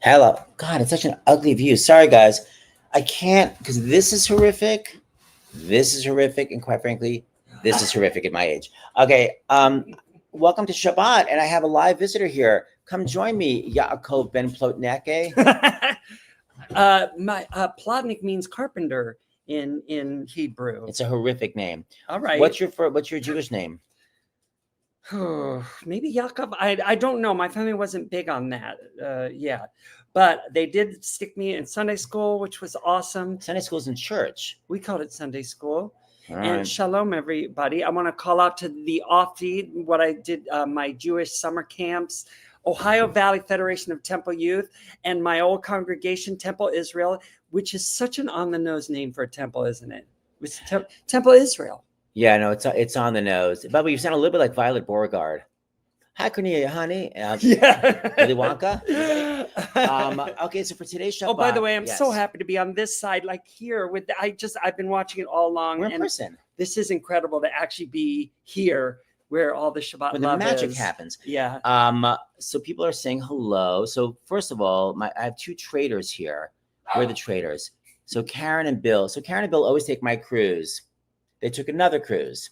Hello. God, it's such an ugly view. Sorry, guys. I can't because this is horrific. This is horrific, and quite frankly, this is horrific at my age. Okay. Welcome to Shabbat, and I have a live visitor here. Come join me, Yaakov Ben Plotnick. Plotnick means carpenter in Hebrew. It's a horrific name. All right. What's your Jewish name? Maybe Yaakov. I don't know. My family wasn't big on that. But they did stick me in Sunday school, which was awesome. Sunday school's in church. We called it Sunday school. All And right. shalom, everybody. I want to call out to the off-feed, what I did, my Jewish summer camps, Ohio Valley Federation of Temple Youth, and my old congregation, Temple Israel, which is such an on-the-nose name for a temple, isn't it? It's Temple Israel. Yeah, no, it's on the nose. But you sound a little bit like Violet Beauregard. Hi, Cornelia, honey. Yeah. Willy Wonka. Okay, so for today's Shabbat. Oh, by the way, I'm yes. so happy to be on this side, like here. I've been watching it all along. We're in and person. This is incredible to actually be here, where all the Shabbat Where the love magic is. happens. Yeah. So people are saying hello. So first of all, I have two traders here. We're the traders. So Karen and Bill. So Karen and Bill always take my cruise. They took another cruise.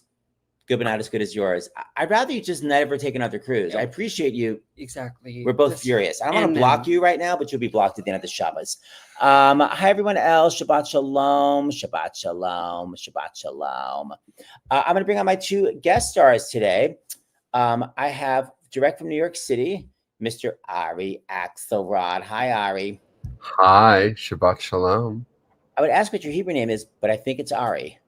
Good, but not as good as yours. I'd rather you just never take another cruise. Yep. I appreciate you. Exactly. We're both furious. I don't want to block you right now, but you'll be blocked at the end of the Shabbos. Hi, everyone else. Shabbat shalom. Shabbat shalom. Shabbat shalom. I'm going to bring on my two guest stars today. I have direct from New York City, Mr. Ari Axelrod. Hi, Ari. Hi, Shabbat Shalom. I would ask what your Hebrew name is, but I think it's Ari.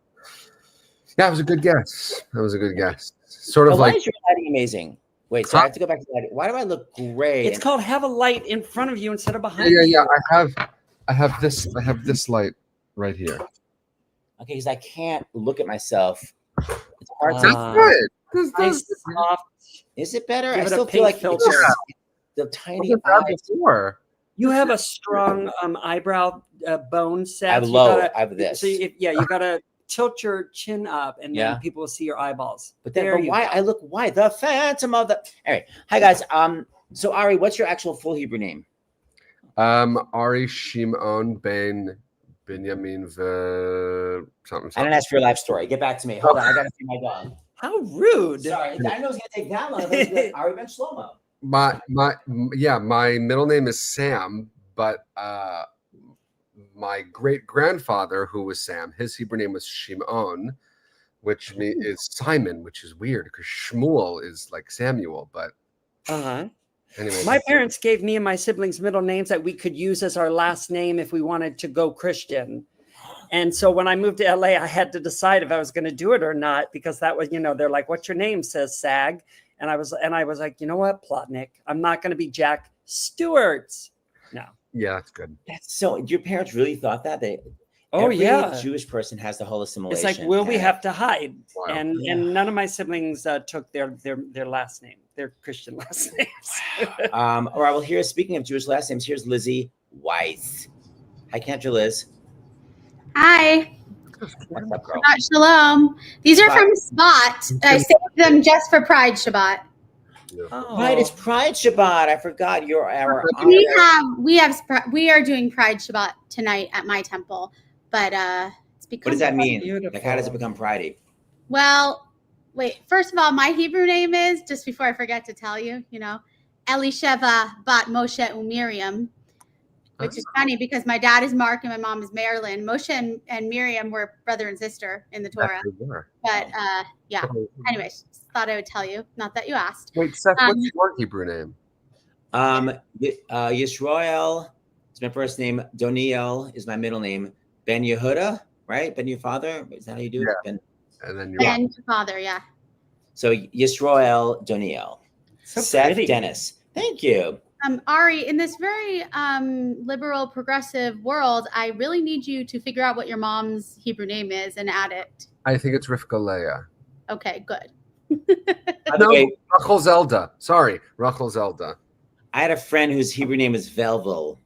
Yeah, it was a good guess. That was a good guess. Sort of Why like is your lighting amazing? Wait, so I have to go back to lighting. Why do I look gray? It's called have a light in front of you instead of behind yeah. you. I have this light right here. Okay, because I can't look at myself. It's hard That's to. good. Nice, soft. Is it better? Give I it a still pink feel like filter. it's just the tiny Wasn't that eyes. before? You have a strong eyebrow bone set. I have You low. gotta- I have this. So you gotta tilt your chin up, and then people will see your eyeballs. But then, There but you why go. I look white? The Phantom of the. Anyway, hi guys. So Ari, what's your actual full Hebrew name? Ari Shimon Ben Binyamin something. I didn't ask for your life story. Get back to me. Hold on, I gotta see my dog. How rude! Sorry, I didn't know it was gonna take that long. It was Ari Ben Shlomo. My middle name is Sam, but my great grandfather, who was Sam, his Hebrew name was Shimon, which is Simon, which is weird because Shmuel is like Samuel. But anyway, My parents gave me and my siblings middle names that we could use as our last name if we wanted to go Christian. And so when I moved to LA, I had to decide if I was going to do it or not, because that was, they're like, "What's your name?" says Sag. And I was like, you know what, Plotnick? I'm not going to be Jack Stewart. No. yeah, that's good. That's so. Your parents really thought that every Jewish person has the whole assimilation. It's like, will we have to hide? Wow. And none of my siblings took their last name, their Christian last names. All right. Well, here, speaking of Jewish last names, here's Lizzie Weiss. Hi, Cantor, Liz. Hi. What's up, girl? Shabbat Shalom. These are from Spot. I saved them just for Pride Shabbat. Oh. Right, it's Pride Shabbat. I forgot you're our. We are doing Pride Shabbat tonight at my temple, but it's because. What does that mean? Beautiful. Like, how does it become Pridey? Well, wait. First of all, my Hebrew name is, just before I forget to tell you, Elisheva Bat Moshe Umiriam, which is funny because my dad is Mark and my mom is Marilyn. Moshe and Miriam were brother and sister in the Torah. But yeah. Anyways, just thought I would tell you. Not that you asked. Wait, Seth, what's your Hebrew name? Yisrael is my first name. Doniel is my middle name. Ben Yehuda, right? Ben your father. Is that how you do it? Yeah. Ben. And then And your father, yeah. So Yisrael Doniel. So Seth pretty. Dennis. Thank you. Ari, in this very liberal, progressive world, I really need you to figure out what your mom's Hebrew name is and add it. I think it's Rivka Leah. Okay, good. By the way, Rachel Zelda. Sorry, Rachel Zelda. I had a friend whose Hebrew name was Velvel.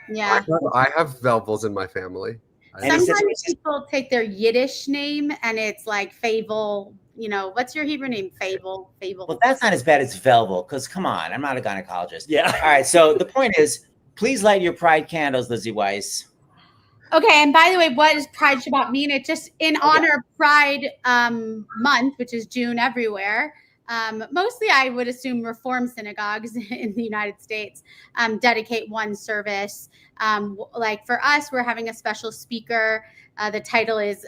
Yeah. I have Velvels in my family. Sometimes people take their Yiddish name and it's like Fable. What's your Hebrew name? Fable. Well, that's not as bad as Velvel, because come on, I'm not a gynecologist. Yeah. All right. So the point is, Please light your pride candles, Lizzie Weiss. Okay, and by the way, what does Pride Shabbat mean? It just in honor of Pride month, which is June everywhere. Mostly, I would assume Reform synagogues in the United States dedicate one service. Like for us, we're having a special speaker. The title is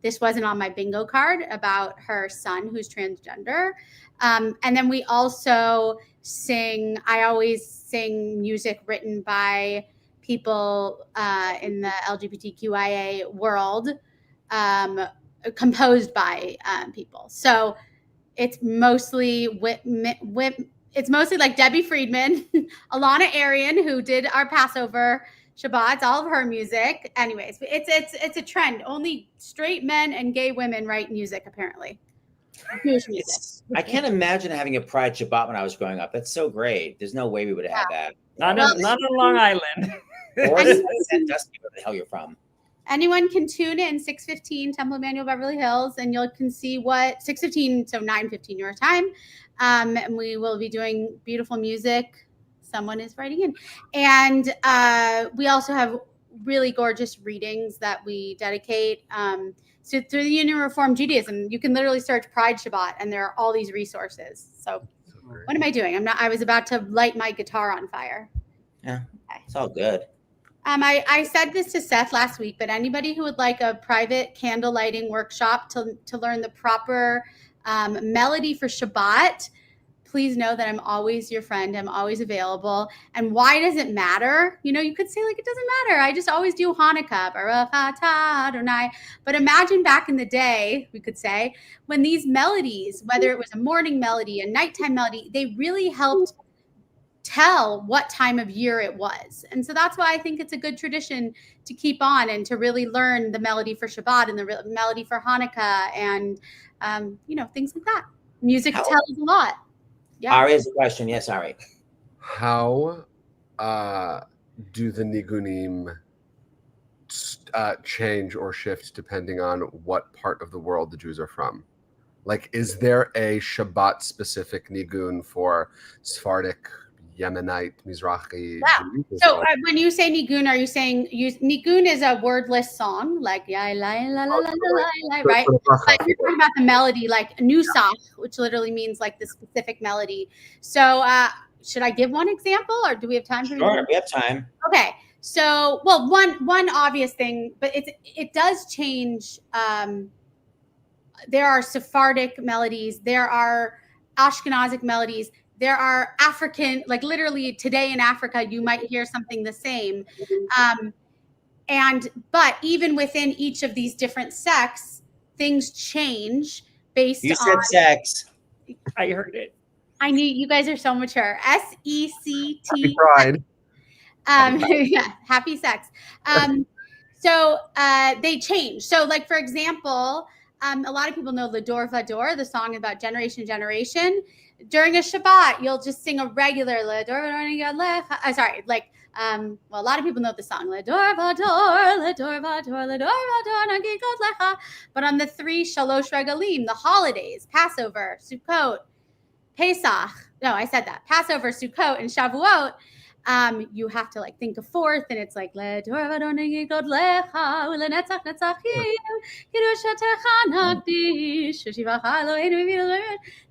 "This Wasn't on My Bingo Card" about her son who's transgender. And then we also sing. I always sing music written by people in the LGBTQIA world, composed by people. So it's mostly it's mostly like Debbie Friedman, Alana Arian, who did our Passover Shabbats, all of her music. Anyways, it's a trend. Only straight men and gay women write music, apparently. Jewish music. I can't imagine having a Pride Shabbat when I was growing up. That's so great. There's no way we would have had that. Not on Long Island. Or Sandusky, where the hell you're from. Anyone can tune in 6:15 Temple Emmanuel Beverly Hills, and you can see what 6:15, so 9:15 your time. And we will be doing beautiful music. Someone is writing in, and we also have really gorgeous readings that we dedicate. So through the Union Reform Judaism, you can literally search Pride Shabbat, and there are all these resources. So what am I doing? I was about to light my guitar on fire. Yeah, it's all good. I said this to Seth last week, but anybody who would like a private candle lighting workshop to learn the proper melody for Shabbat, please know that I'm always your friend. I'm always available. And why does it matter? You know, you could say like, it doesn't matter. I just always do Hanukkah, Baruch Atah Adonai. But imagine back in the day, we could say, when these melodies, whether it was a morning melody, a nighttime melody, they really helped tell what time of year it was. And so that's why I think it's a good tradition to keep on and to really learn the melody for Shabbat and the melody for Hanukkah and, things like that. Music tells a lot. Yeah. Ari has a question. Yes, Ari. How do the nigunim change or shift depending on what part of the world the Jews are from? Like, is there a Shabbat-specific nigun for Sephardic, Yemenite, Mizrahi? Yeah. So when you say nigun, are you saying nigun is a wordless song, like right? But you're talking about the melody, like nusach, which literally means like the specific melody. So should I give one example, or do we have time for? Sure, we have time. Okay. So, well, one obvious thing, but it does change. There are Sephardic melodies. There are Ashkenazic melodies. There are African, like literally today in Africa, you might hear something the same. But even within each of these different sects, things change based on. You said sex. I heard it. I knew you guys are so mature. SECT. Pride. Yeah, happy sex. So they change. So, like for example, a lot of people know Lador Vador, the song about generation to generation. During a Shabbat, you'll just sing a regular Lador Vador. Sorry, like well, a lot of people know the song Lador Vador, Lador Vador, Lador Vador Nagikot Lecha. But on the 3 Shalosh Regalim, the holidays, Passover, Sukkot, Pesach. No, I said that. Passover, Sukkot, and Shavuot. You have to like think a fourth, and it's like Ledor Vador Nagikot Lecha Ulenetzach Netzachim Kidushatecha Nagdish Shivach Eloheinu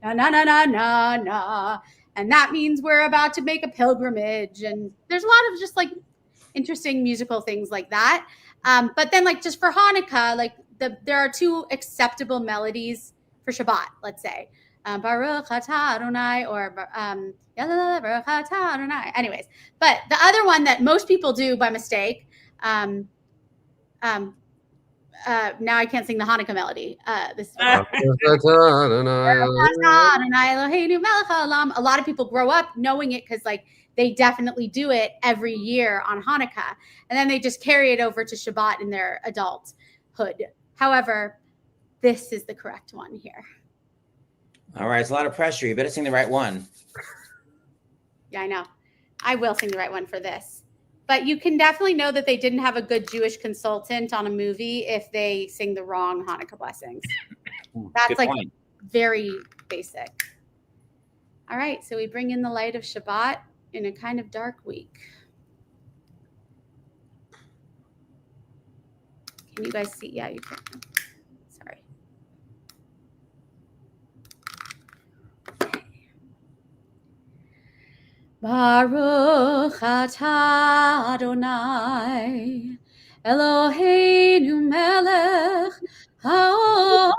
na. And that means we're about to make a pilgrimage. And there's a lot of just like interesting musical things like that. But then like just for Hanukkah, like there are 2 acceptable melodies for Shabbat, let's say. Baruch Atah Adonai or Baruch Atah Adonai. Anyways, but the other one that most people do by mistake, now I can't sing the Hanukkah melody. A lot of people grow up knowing it because like they definitely do it every year on Hanukkah, and then they just carry it over to Shabbat in their adulthood. However, this is the correct one here. All right, it's a lot of pressure. You better sing the right one. Yeah, I know. I will sing the right one for this. But you can definitely know that they didn't have a good Jewish consultant on a movie if they sing the wrong Hanukkah blessings. That's Good like point. very basic. All right, so we bring in the light of Shabbat in a kind of dark week. Can you guys see? Yeah, you can. Sorry. Baruch atah Adonai Eloheinu melech haolam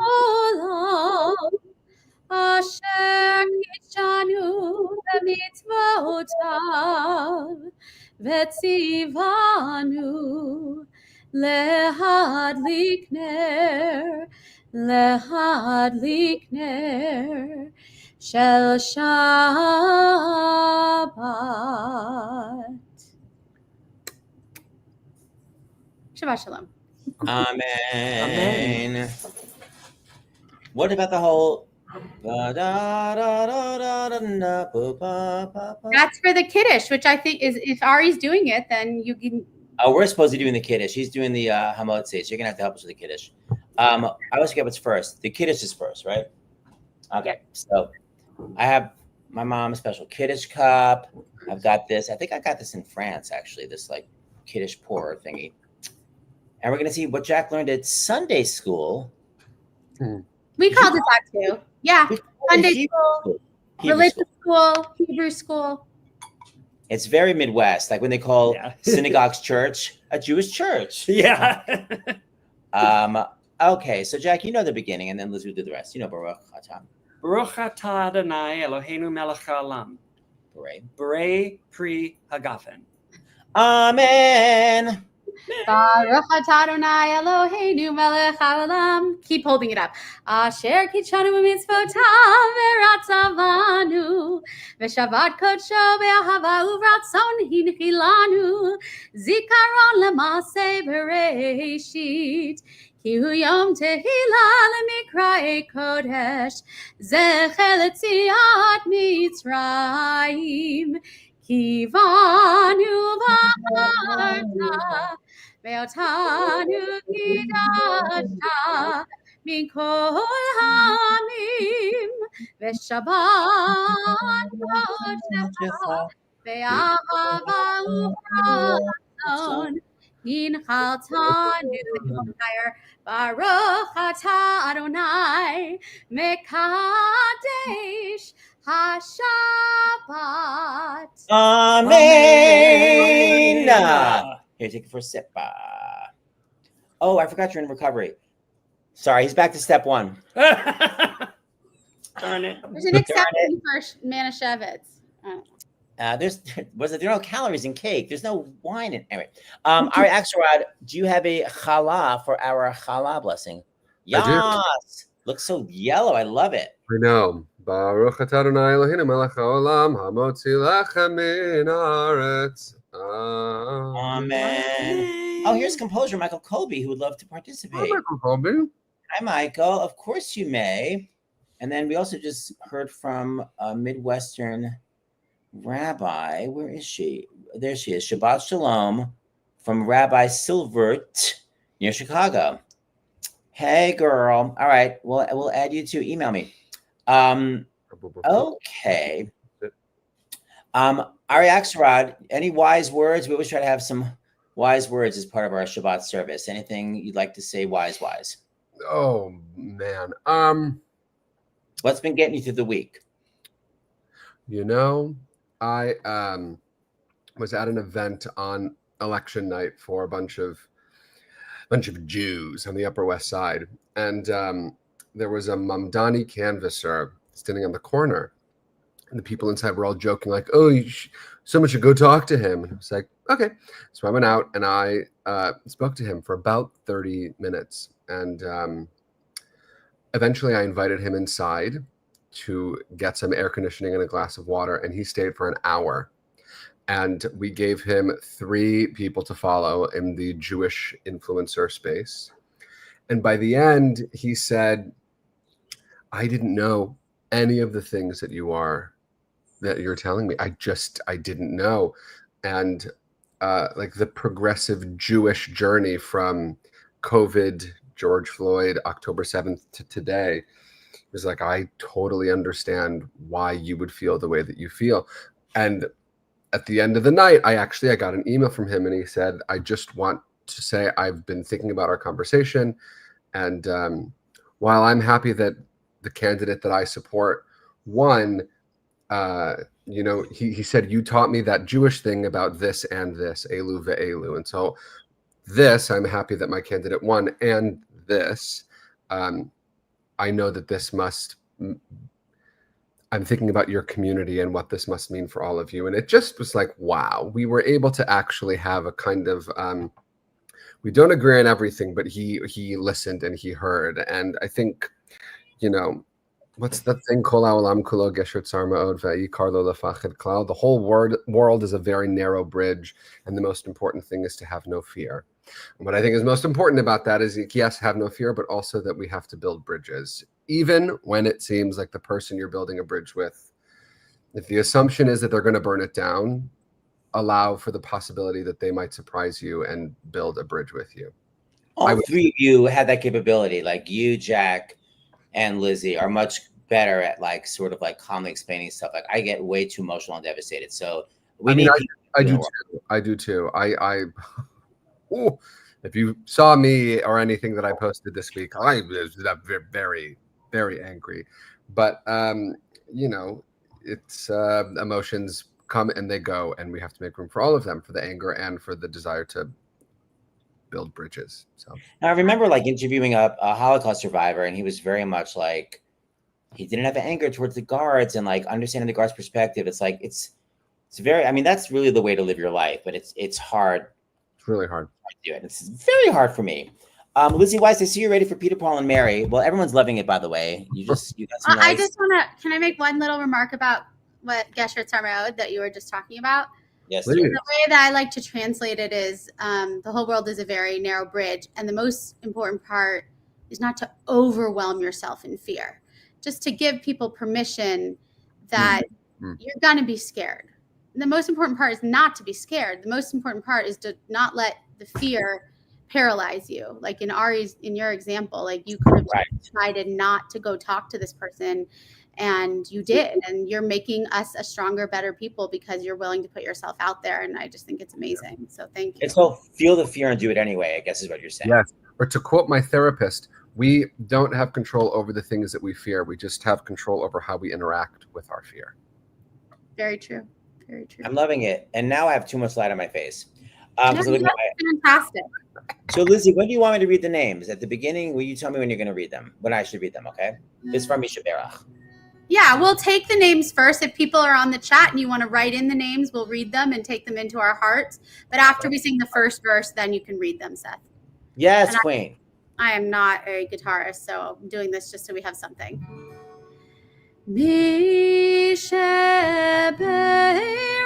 asher kidshanu b'mitzvotav v'tzivanu lehadlik ner shel Shabbat. Shabbat shalom. Amen. What about the whole? That's for the Kiddush, which I think is, if Ari's doing it, then you can. Oh, we're supposed to be doing the Kiddush. He's doing the Hamotzi, so you're going to have to help us with the Kiddush. I always forget what's first. The Kiddush is first, right? Okay, so I have my mom's special Kiddush cup. I've got this. I think I got this in France, actually, this like Kiddush pour thingy. And we're going to see what Jack learned at Sunday school. We called it that too. Yeah. Sunday school, religious school, Hebrew school. It's very Midwest, like when they call synagogues church, a Jewish church. Yeah. Okay, so Jack, you know the beginning, and then Lizzie will do the rest. You know Baruch atah. Baruch atah Adonai Eloheinu melech haolam. Berei pri hagafen. Amen. Baruch atah Adonai Eloheinu melech haolam. Keep holding it up. Asher kidshanu b'mitzvotav v'ratzavanu v'shavat kodsho be'ahava uvratzon hinchilanu zikaron l'maseh bereishit ki hu yom tehila l'mikra'ei kodesh zecher l'tziat Mitzrayim kivanu v'amarta ve'otanu kidashta min kol ha'amim ve'shabbat kodesh ve'ahava uvratzon hinchaltanu Baruch atah Adonai mekadesh haShabbat. Amen. Here, take it for a sip. Oh, I forgot you're in recovery. Sorry, he's back to step one. Darn it. There's an exception for Manischewitz. There's no calories in cake. There's no wine in it. All right, Axelrod, do you have a challah for our challah blessing? Yes. Looks so yellow. I love it. I know. Baruch atah Adonai Eloheinu melech haolam hamotzi lechem min haaretz. Amen. Oh, here's composer Michael Colby, who would love to participate. Hi, Michael Colby. Hi, Michael. Of course you may. And then we also just heard from a Midwestern rabbi. Where is she? There she is. Shabbat Shalom from Rabbi Silvert near Chicago. Hey, girl. All right. Well, we'll add you to email me. Okay. Ari Axelrod, any wise words? We always try to have some wise words as part of our Shabbat service. Anything you'd like to say wise? Oh, man. What's been getting you through the week? You know, I was at an event on election night for a bunch of Jews on the Upper West Side, and there was a Mamdani canvasser standing on the corner, and the people inside were all joking, like, "Oh, someone should go talk to him." And I was like, "Okay." So I went out and I spoke to him for about 30 minutes, and eventually I invited him inside to get some air conditioning and a glass of water, and he stayed for an hour. And we gave him 3 people to follow in the Jewish influencer space. And by the end, he said, "I didn't know any of the things that you're telling me. I didn't know." And like the progressive Jewish journey from COVID, George Floyd, October 7th to today, was like, I totally understand why you would feel the way that you feel. And at the end of the night, I got an email from him, and he said, I just want to say I've been thinking about our conversation, and while I'm happy that the candidate that I support won, he said, you taught me that Jewish thing about this and this, elu ve'elu. And so I'm happy that my candidate won. And this, I know that I'm thinking about your community and what this must mean for all of you. And it just was like, wow, we were able to actually have a kind of, we don't agree on everything, but he listened and he heard. And I think, what's that thing? The whole world is a very narrow bridge, and the most important thing is to have no fear. And what I think is most important about that is, yes, have no fear, but also that we have to build bridges, even when it seems like the person you're building a bridge with, if the assumption is that they're going to burn it down, allow for the possibility that they might surprise you and build a bridge with you. All three of you had that capability. Like you, Jack, and Lizzie are much better at sort of calmly explaining stuff. Like I get way too emotional and devastated. So I do too. If you saw me or anything that I posted this week, I was very, very angry. But it's emotions come and they go, and we have to make room for all of them, for the anger and for the desire to build bridges. So now I remember interviewing a Holocaust survivor, and he was very much he didn't have anger towards the guards, and understanding the guards' perspective. It's it's very, I mean, that's really the way to live your life, but it's hard. It's really hard to do it. It's very hard for me. Lizzie Weiss, I see you're ready for Peter, Paul, and Mary. Well, everyone's loving it, by the way. You got some nice... I just want to, can I make one little remark about what Gesher Tzarmeod that you were just talking about? Yes. The way that I like to translate it is the whole world is a very narrow bridge. And the most important part is not to overwhelm yourself in fear, just to give people permission that you're going to be scared. The most important part is not to be scared. The most important part is to not let the fear paralyze you. Like in your example, you could have decided not to go talk to this person, and you did, and you're making us a stronger, better people because you're willing to put yourself out there. And I just think it's amazing. So thank you. It's called feel the fear and do it anyway, I guess is what you're saying. Yes. Or to quote my therapist, we don't have control over the things that we fear. We just have control over how we interact with our fear. Very true. Very true. I'm loving it. And now I have too much light on my face. That's fantastic. So Lizzie, when do you want me to read the names? At the beginning, will you tell me when you're going to read them? When I should read them, okay? It's from Misha Berach. Yeah, we'll take the names first. If people are on the chat and you want to write in the names, we'll read them and take them into our hearts. But after we sing the first verse, then you can read them, Seth. Yes, Queen. I am not a guitarist, so I'm doing this just so we have something. Misha Berach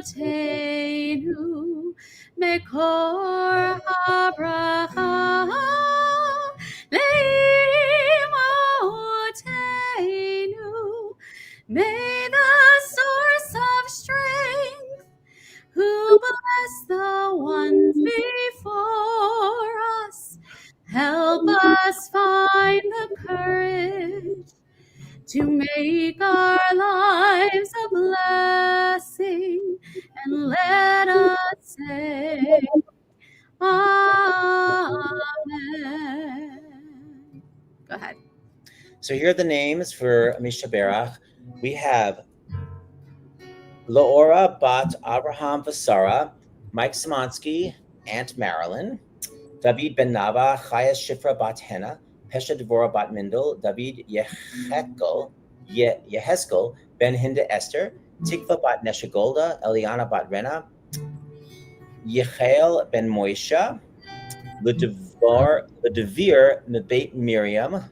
Avotenu Mekor HaBracha Leimotenu. May the source of strength, who bless the ones before us, help us find the courage to make our lives a blessing, and let us say Amen. Go ahead. So here are the names for Misha Berach. We have Laura Bat Abraham Vasara, Mike Simonsky, Aunt Marilyn, David Ben Nava, Chaya Shifra Bat Henna, Pesha Devora Bat Mindel, David Yeheskel, Ben Hinda Esther, Tikva Bat Neshagolda, Eliana Bat Rena, Yechael Ben Moisha, Ledevir Mebeit Miriam,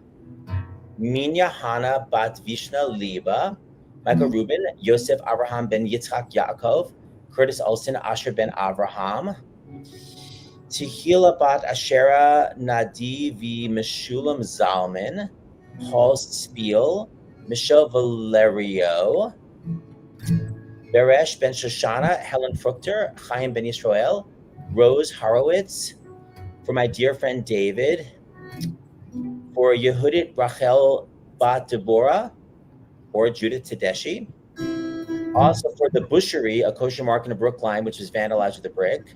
Minya Hana Bat Vishna Liba, Michael Rubin, Yosef Abraham Ben Yitzhak Yaakov, Curtis Olson, Asher Ben Avraham, Tehila Bat Asherah Nadi V. Meshulam Zalman, Paul Spiel, Michelle Valerio, Beresh Ben Shoshana, Helen Fruchter, Chaim Ben Yisrael, Rose Horowitz, for my dear friend David, for Yehudit Rachel Bat Deborah, or Judith Tedeschi, Also for the Butchery, a kosher market in Brookline, which was vandalized with a brick.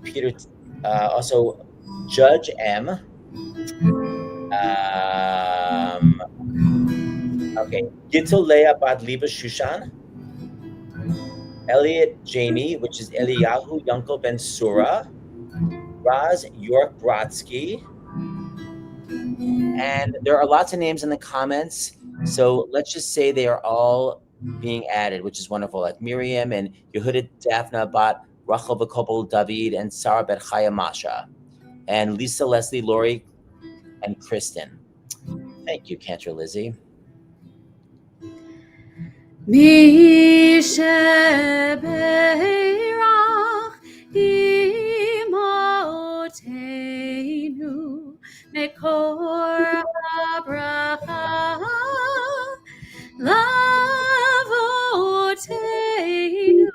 Peter, also Judge M. Okay, Gittel Leah Bat Liba Shushan. Elliot Jamie, which is Eliyahu Yunkel Ben Sura. Raz York Brodsky. And there are lots of names in the comments. So let's just say they are all being added, which is wonderful. Like Miriam and Yehuda Daphna Bat Rachel Vakobel David and Sarah Bet Chaya Masha. And Lisa, Leslie, Lori, and Kristen. Thank you, Cantor Lizzie. Mekor habracha lavotenu.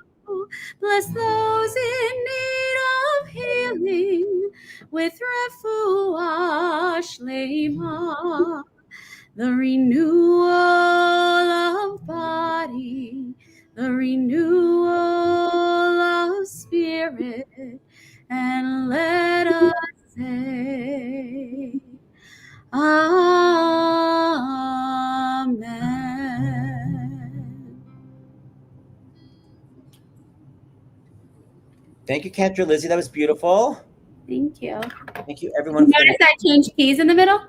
Bless those in need of healing with refuah shlema, the renewal of body, the renewal of spirit, and let us say, Amen. Thank you, Cantor Lizzie. That was beautiful. Thank you. Thank you, everyone. You notice I changed keys in the middle?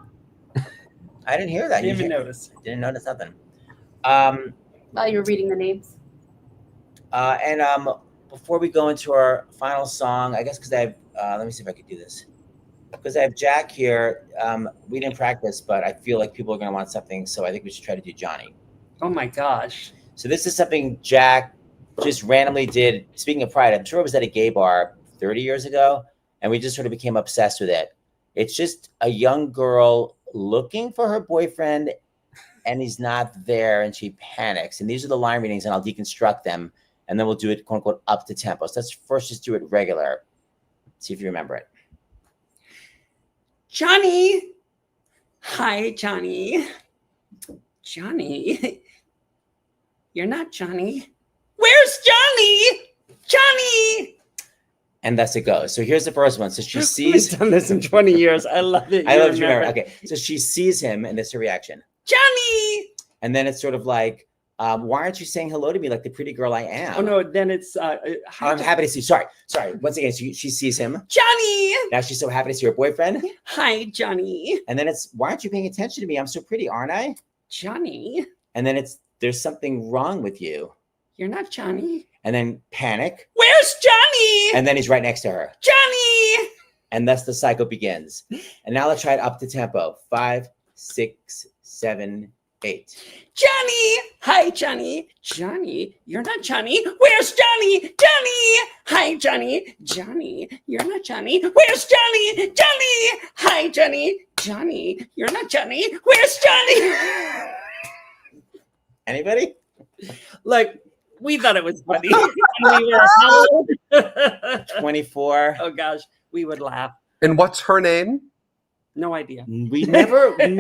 I didn't hear that. Didn't even notice. Didn't notice nothing. While you were reading the names. And before we go into our final song, I guess because I have, let me see if I could do this. Because I have Jack here. We didn't practice, but I feel like people are going to want something, so I think we should try to do Johnny. Oh my gosh. So this is something Jack just randomly did. Speaking of pride, I'm sure it was at a gay bar 30 years ago, and we just sort of became obsessed with it. It's just a young girl looking for her boyfriend, and he's not there, and she panics. And these are the line readings, and I'll deconstruct them, and then we'll do it, quote unquote, up to tempo. So let's first just do it regular. See if you remember it. Johnny. Hi, Johnny. Johnny. You're not Johnny. Where's Johnny? Johnny. And thus it goes. So here's the first one. So she sees. I've done this in 20 years. I love it. I love you remember. Okay. So she sees him, and that's her reaction. Johnny. And then it's sort of like, why aren't you saying hello to me like the pretty girl I am? Oh no, then it's I'm happy to see you. Sorry. Once again, she sees him. Johnny. Now she's so happy to see her boyfriend. Hi, Johnny. And then it's, why aren't you paying attention to me? I'm so pretty, aren't I? Johnny. And then it's, there's something wrong with you. You're not Johnny. And then panic. Where's Johnny? And then he's right next to her. Johnny. And thus the cycle begins. And now let's try it up to tempo. 5, 6, 7, 8. Johnny. Hi, Johnny. Johnny. You're not Johnny. Where's Johnny? Johnny. Hi, Johnny. Johnny. You're not Johnny. Where's Johnny? Johnny. Hi, Johnny. Johnny. You're not Johnny. Where's Johnny? Anybody? Like, we thought it was funny. When we were how old? 24. Oh gosh, we would laugh. And what's her name? No idea. We never got to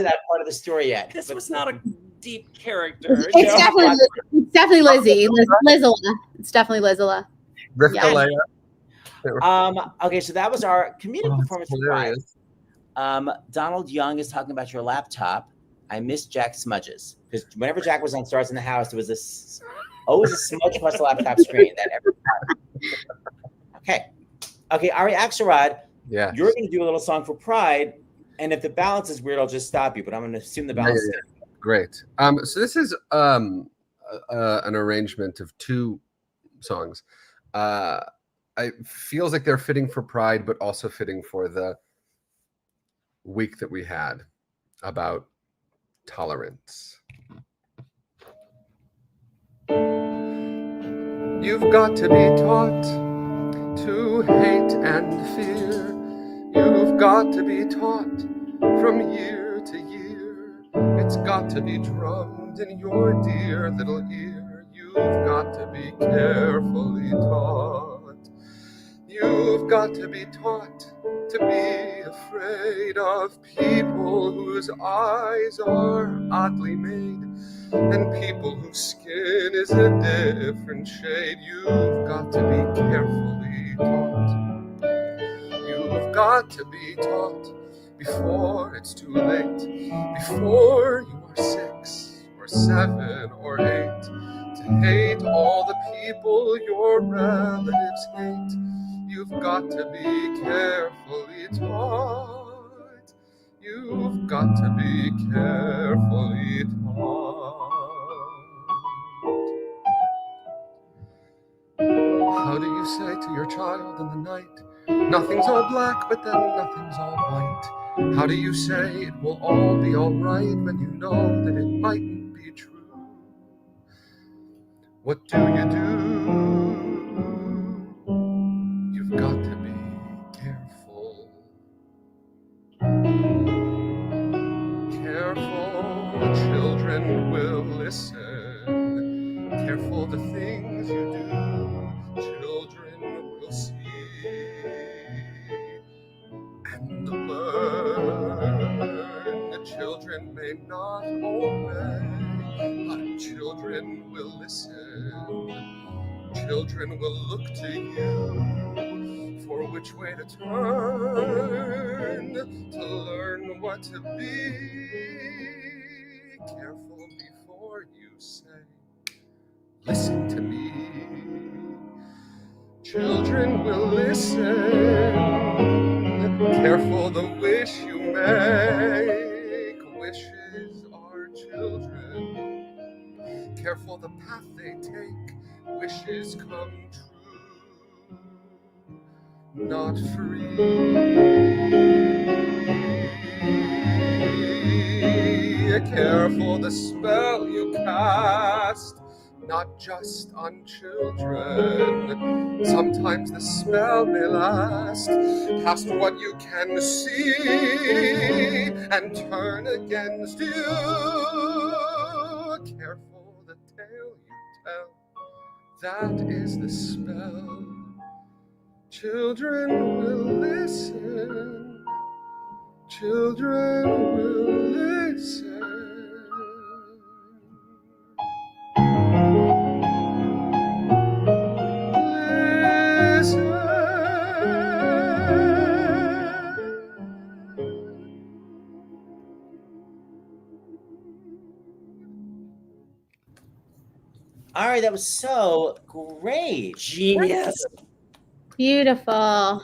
that part of the story yet. This was not a deep character. It's definitely Lizzie. Lizola. It's definitely Lizola. Rivka Yeah. Okay, so that was our comedic performance for Pride. hilarious. Donald Young is talking about your laptop. I miss Jack smudges. Because whenever Jack was on Stars in the House, there was always a smudge plus a laptop screen that every time. Okay, Ari Axelrod, Yeah. you're going to do a little song for Pride, and if the balance is weird, I'll just stop you, but I'm going to assume the balance is Great. So this is an arrangement of two songs. It feels like they're fitting for Pride, but also fitting for the week that we had about tolerance. You've got to be taught to hate and fear. You've got to be taught from year to year. It's got to be drummed in your dear little ear. You've got to be carefully taught. You've got to be taught to be afraid of people whose eyes are oddly made. and people whose skin is a different shade. You've got to be carefully taught. You've got to be taught before it's too late, before you are 6 or 7 or 8, to hate all the people your relatives hate. You've got to be carefully taught. You've got to be carefully taught. How do you say to your child in the night, nothing's all black, but then nothing's all white? How do you say it will all be all right when you know that it mightn't be true? What do? You've got to be careful. Careful, children will listen. Careful the things you do, children will see and learn. The children may not obey, but children will listen. Children will look to you for which way to turn, to learn what to be. Careful before you say, listen to me. Children will listen. Careful the wish you make. Wishes are children. Careful the path they take. Wishes come true, not free. Careful the spell you cast, not just on children. Sometimes the spell may last past what you can see and turn against you. Careful the tale you tell, that is the spell. Children will listen. Children will listen. All right, that was so great. Genius. Beautiful.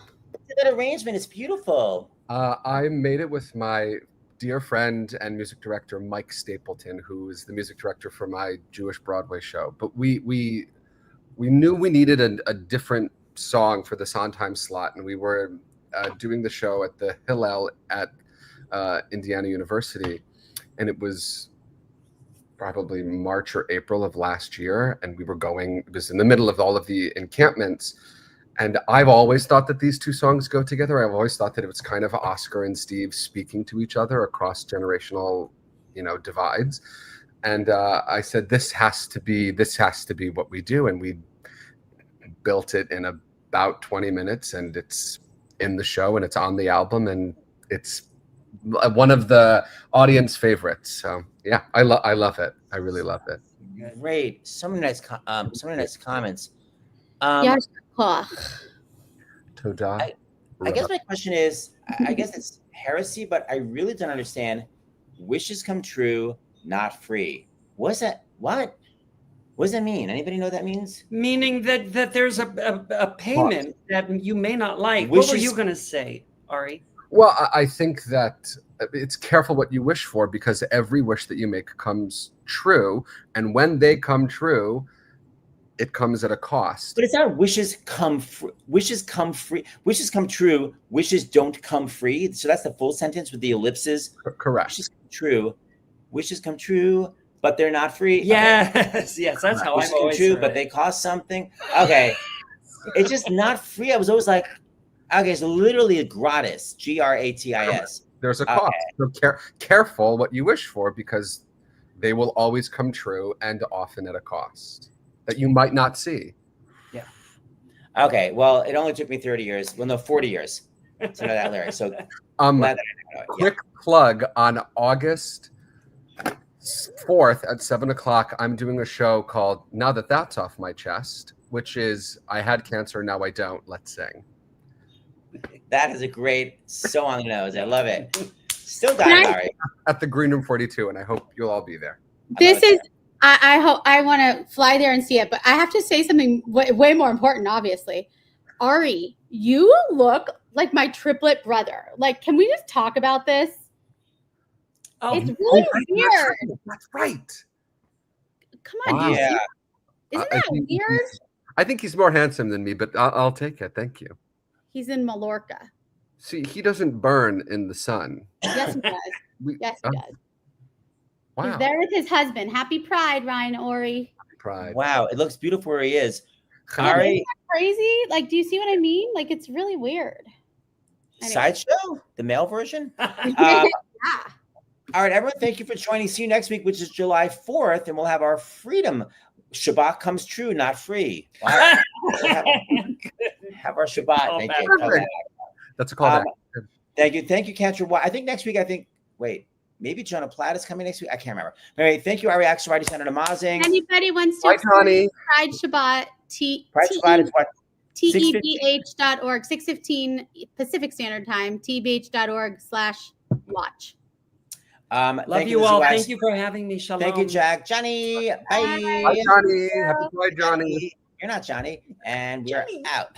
That arrangement is beautiful. I made it with my dear friend and music director Mike Stapleton, who is the music director for my Jewish Broadway show. But we knew we needed a different song for the Sondheim slot, and we were doing the show at the Hillel at Indiana University, and it was probably March or April of last year, and it was in the middle of all of the encampments. And I've always thought that these two songs go together. I've always thought that it was kind of Oscar and Steve speaking to each other across generational, divides. And I said, this has to be what we do. And we built it in about 20 minutes, and it's in the show and it's on the album, and it's one of the audience favorites. So yeah, I love it. I really love it. Great. So many nice comments. Yes. Toda. I guess my question is, I guess it's heresy, but I really don't understand. Wishes come true, not free. What's that? What does that mean? Anybody know what that means? Meaning that there's a payment that you may not like. Wishes, what were you going to say, Ari? Well, I think that it's careful what you wish for, because every wish that you make comes true. And when they come true, it comes at a cost. But it's not wishes come free. Wishes come free. Wishes come true. Wishes don't come free. So that's the full sentence with the ellipses. Correct. Wishes come true. Wishes come true, but they're not free. Yes, okay. Yes, that's how Wishes I've always come true, heard but it. they cost something. Okay. It's just not free. I was always like, okay, so literally gratis. Gratis. There's a cost. So careful what you wish for, because they will always come true, and often at a cost that you might not see. Yeah. Okay. Well, it only took me 30 years. Well, no, 40 years to know that lyric. So glad that I know it. Quick plug on August 4th at 7 o'clock, I'm doing a show called Now That That's Off My Chest, which is I had cancer, now I don't. Let's sing. That is a great, so on the nose. I love it. Still Can I- dying, Ari. At the Green Room 42, and I hope you'll all be there. This is. I hope I want to fly there and see it, but I have to say something way more important. Obviously, Ari, you look like my triplet brother. Like, can we just talk about this? Oh, It's really weird. That's right. Come on, Wow. dude. Yeah. Isn't I that think weird? I think he's more handsome than me, but I'll take it. Thank you. He's in Mallorca. See, he doesn't burn in the sun. Yes, he does. We- Yes, he does. Wow. He's there with his husband. Happy Pride, Ryan Ori. Pride. Wow, it looks beautiful where he is. Yeah, Ari, isn't that crazy? Like, do you see what I mean? Like, it's really weird. Anyway. sideshow, the male version. Yeah. All right, everyone, thank you for joining. See you next week, which is July 4th, and we'll have our freedom. Shabbat comes true, not free. We'll have our Shabbat. Oh, Thank man. you. Perfect. That's a call back. Thank you, Cantor. I think next week, maybe Jonah Platt is coming next week. I can't remember. All right, thank you, Ari Axelrod, Senator Mazing. Anybody wants to Bye, Johnny. Pride Shabbat, Pride Shabbat is what? TEBH.org, 6:15 Pacific Standard Time, tebh.org/watch. Love Thank you Lizzie all. Weiss. Thank you for having me. Shalom. Thank you, Jack. Johnny, bye. Bye, Johnny. Happy Pride, Johnny. You're not Johnny, and we're out.